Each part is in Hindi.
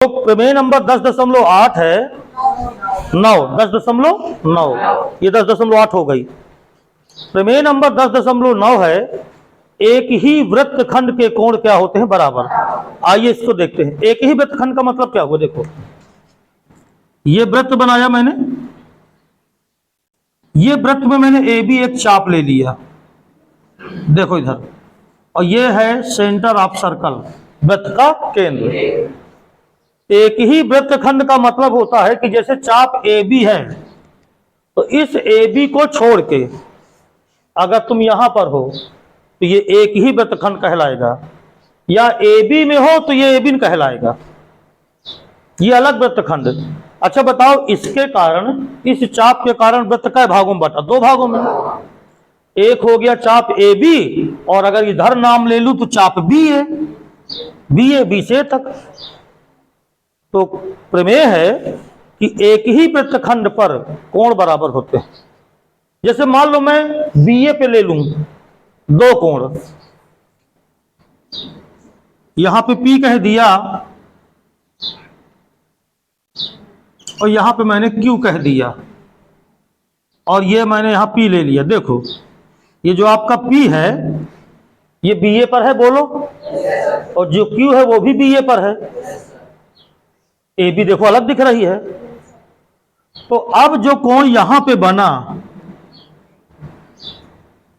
तो प्रमेय नंबर 10.8 है 9, 10.9, ये 10.8 हो गई। प्रमेय नंबर 10.9 है एक ही वृत्तखंड के कोण क्या होते हैं, बराबर। आइए इसको देखते हैं। एक ही वृत्तखंड का मतलब क्या हुआ, देखो ये वृत्त बनाया मैंने, ये वृत्त में मैंने ए बी एक चाप ले लिया, देखो इधर, और ये है सेंटर ऑफ सर्कल, वृत्त का केंद्र। एक ही वृत्तखंड का मतलब होता है कि जैसे चाप ए बी है, तो इस ए बी को छोड़ के अगर तुम यहां पर हो तो ये एक ही वृत्तखंड कहलाएगा, या ए बी में हो तो ये ए बी कहलाएगा, ये अलग वृत्तखंड। अच्छा बताओ, इसके कारण, इस चाप के कारण वृत्त कै भागों में बटा, 2 भागों में। एक हो गया चाप ए बी, और अगर इधर नाम ले लूं तो चाप बी है, बी ए, बी से तक। तो प्रमेय है कि एक ही वृत्तखंड पर कोण बराबर होते हैं। जैसे मान लो मैं बी ए पे ले लूं 2 कोण, यहां पे P कह दिया और यहां पे मैंने Q कह दिया, और ये मैंने यहां P ले लिया। देखो ये जो आपका P है ये BA पर है, बोलो, और जो Q है वो भी BA पर है, AB देखो अलग दिख रही है। तो अब जो कोण यहां पे बना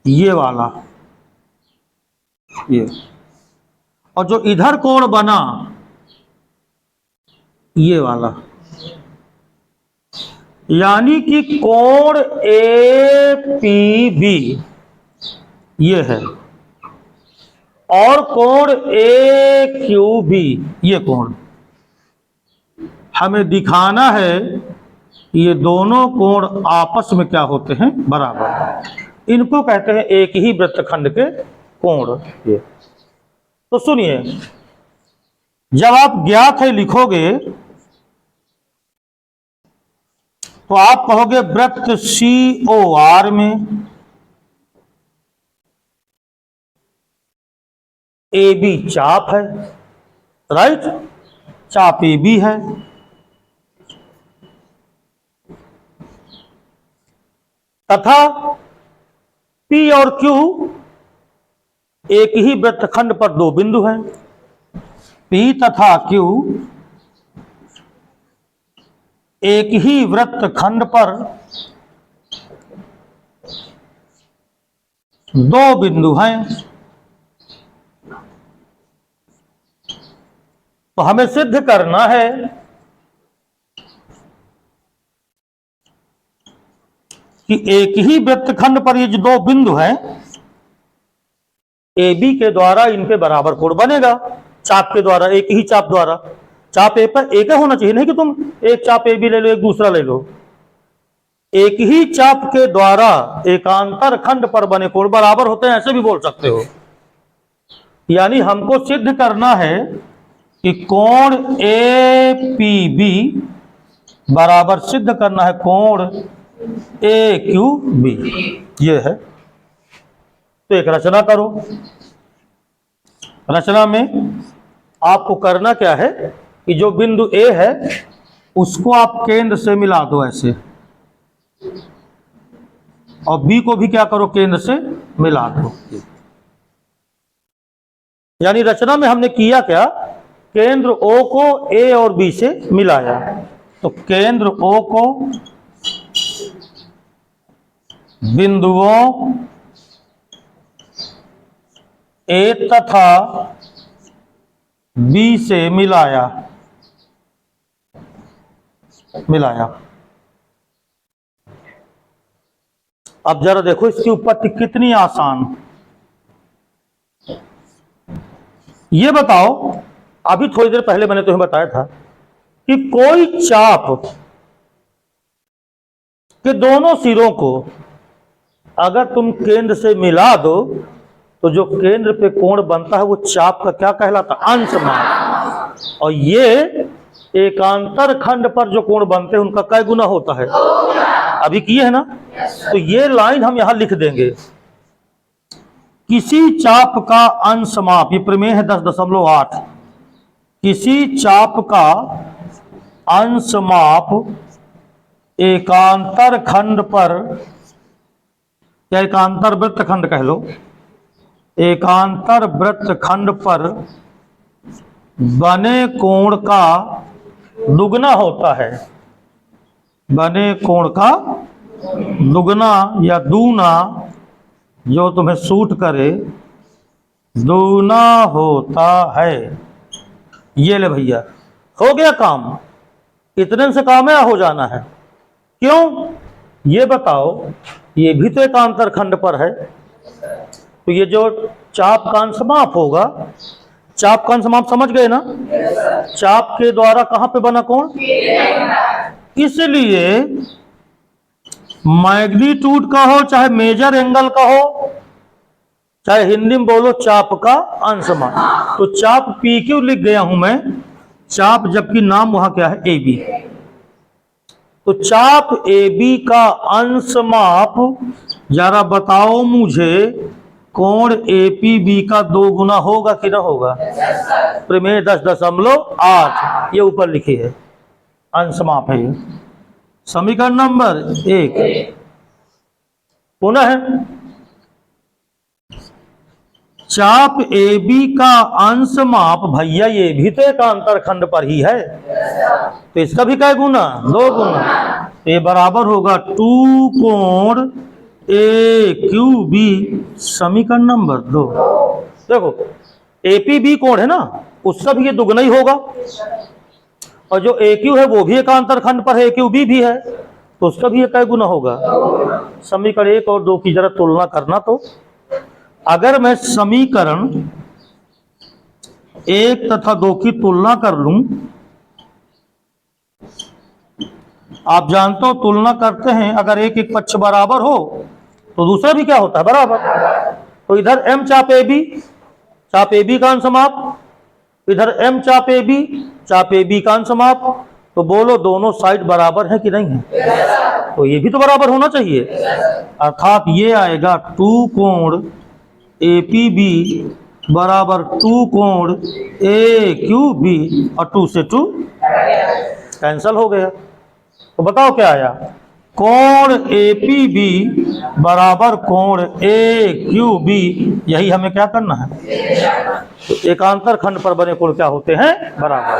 ये वाला, ये, और जो इधर कोण बना ये वाला, यानी कि कोण APB ये है, और कोण AQB ये कोण। हमें दिखाना है कि ये दोनों कोण आपस में क्या होते हैं, बराबर। इनको कहते हैं एक ही वृत्तखंड के कोण। ये तो सुनिए, जब आप ज्ञात है लिखोगे तो आप कहोगे वृत्त COR में AB चाप है, राइट, चाप AB है, तथा P और Q एक ही वृत्तखंड पर 2 बिंदु हैं। P तथा Q एक ही वृत्तखंड पर 2 बिंदु हैं। तो हमें सिद्ध करना है कि एक ही वृत्तखंड पर ये जो 2 बिंदु हैं ए बी के द्वारा इनके बराबर कोण बनेगा, चाप के द्वारा, एक ही चाप द्वारा। चाप ए पर एक होना चाहिए, नहीं कि तुम एक चाप ए बी ले लो एक दूसरा ले लो। एक ही चाप के द्वारा एकांतर खंड पर बने कोण बराबर होते हैं, ऐसे भी बोल सकते हो। यानी हमको सिद्ध करना है कि कोण APB बराबर सिद्ध करना है कोण AQB, ये है। तो एक रचना करो। रचना में आपको करना क्या है कि जो बिंदु A है उसको आप केंद्र से मिला दो ऐसे, और B को भी क्या करो, केंद्र से मिला दो। यानी रचना में हमने किया क्या, केंद्र O को A और B से मिलाया। तो केंद्र O को बिंदुओं A तथा B से मिलाया। अब जरा देखो इसकी उत्पत्ति कितनी आसान। ये बताओ, अभी थोड़ी देर पहले मैंने तुम्हें बताया था कि कोई चाप के दोनों सिरों को अगर तुम केंद्र से मिला दो तो जो केंद्र पे कोण बनता है वो चाप का क्या कहलाता, अंश माप। और ये एकांतर खंड पर जो कोण बनते हैं उनका कै गुना होता है, अभी किए है ना। तो ये लाइन हम यहां लिख देंगे, किसी चाप का अंश माप, ये प्रमेय है 10.8, किसी चाप का अंश माप एकांतर खंड पर, या एकांतर वृत्त खंड कह लो, एकांतर वृत्त खंड पर बने कोण का दुगना होता है। बने कोण का दुगना या दूना, जो तुम्हें सूट करे, दूना होता है। ये ले भैया, हो गया काम। इतने से काम है हो जाना है। क्यों ये बताओ, ये भी तो एकांतर खंड पर है, तो ये जो चाप का अंश माप होगा, चाप का अंश माप समझ गए ना, चाप के द्वारा कहां पे बना कोण, इसलिए मैग्नीट्यूड का हो चाहे मेजर एंगल का हो, चाहे हिंदी में बोलो चाप का अंश माप, तो चाप पी क्यों लिख गया हूं मैं, चाप जबकि नाम वहां क्या है ए बी, तो चाप ए बी का अंश माप जरा बताओ मुझे, कोण एपीबी का 2 गुना होगा कि ना होगा, प्रमेय 10.8 ये ऊपर लिखी है, अंश माप है ये। समीकरण नंबर 1 पुनः है, चाप ए बी का अंश माप भैया ये भी तो एकांतर खंड पर ही है, तो इसका भी क्या गुना, 2 गुना, तो ये बराबर होगा 2 कोण ए क्यू बी। समीकरण नंबर 2। देखो एपीबी कोण है ना, उसका भी ये दुगना ही होगा, और जो ए क्यू है वो भी एकांतर खंड पर है, ए क्यू बी भी है, तो उसका भी क्या गुना होगा। समीकरण 1 और 2 की जरा तुलना करना, तो अगर मैं समीकरण 1 तथा 2 की तुलना कर लूं, आप जानते हो तुलना करते हैं, अगर एक एक पक्ष बराबर हो तो दूसरा भी क्या होता है, बराबर। तो इधर m चाप ए बी का अंश माप, इधर m चाप ए बी का अंश माप, तो बोलो दोनों साइड बराबर है कि नहीं है, तो ये भी तो बराबर होना चाहिए, अर्थात ये आएगा 2 कोण एपीबी बराबर 2 कोण ए क्यू बी, और 2 से 2 कैंसल हो गया। तो बताओ क्या आया, कोण एपीबी बराबर कोण ए क्यू बी, यही हमें क्या करना है, तो एकांतर खंड पर बने कोण क्या होते हैं, बराबर।